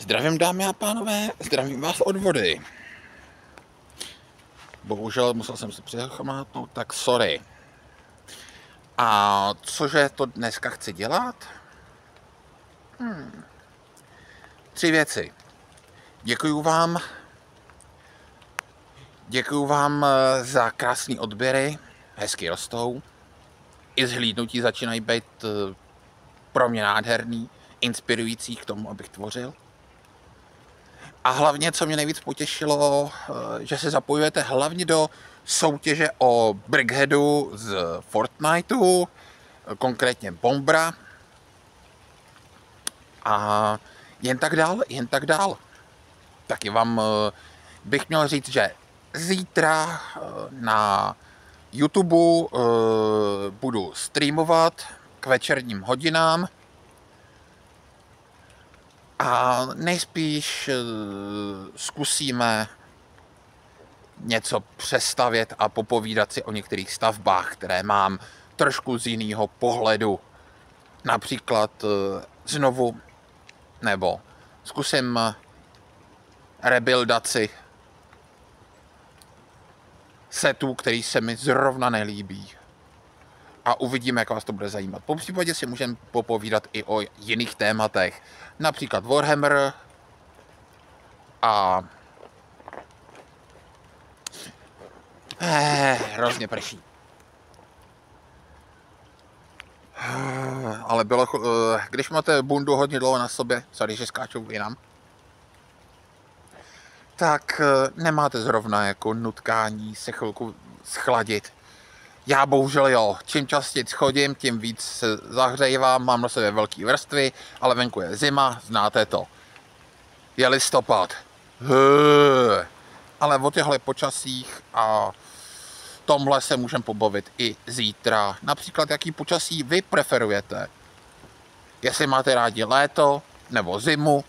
Zdravím, dámy a pánové, zdravím vás od vody. Bohužel musel jsem si přichámatnout, tak sorry. A cože to dneska chci dělat? 3 věci. Děkuju vám za krásné odběry, hezky rostou. I zhlídnutí začínají být pro mě nádherný, inspirující k tomu, abych tvořil. A hlavně, co mě nejvíc potěšilo, že se zapojujete hlavně do soutěže o Brickheadu z Fortniteu, konkrétně Bombra. A jen tak dál. Taky vám bych měl říct, že zítra na YouTube budu streamovat k večerním hodinám. A nejspíš zkusíme něco přestavět a popovídat si o některých stavbách, které mám trošku z jiného pohledu. Například znovu, nebo zkusím rebuildaci setů, který se mi zrovna nelíbí. A uvidíme, jak vás to bude zajímat. Po případě si můžeme popovídat i o jiných tématech. Například Warhammer a... hrozně prší. Ale bylo... když máte bundu hodně dlouho na sobě, sorry, že skáču jinam, tak nemáte zrovna jako nutkání se chvilku schladit. Já bohužel jo, čím častěji chodím, tím víc se zahřejvám, mám na sobě velké vrstvy, ale venku je zima, znáte to. Je listopad. Ale o těchto počasích a tomhle se můžeme pobavit i zítra. Například, jaký počasí vy preferujete. Jestli máte rádi léto nebo zimu.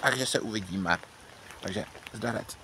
Takže se uvidíme. Takže zdarec.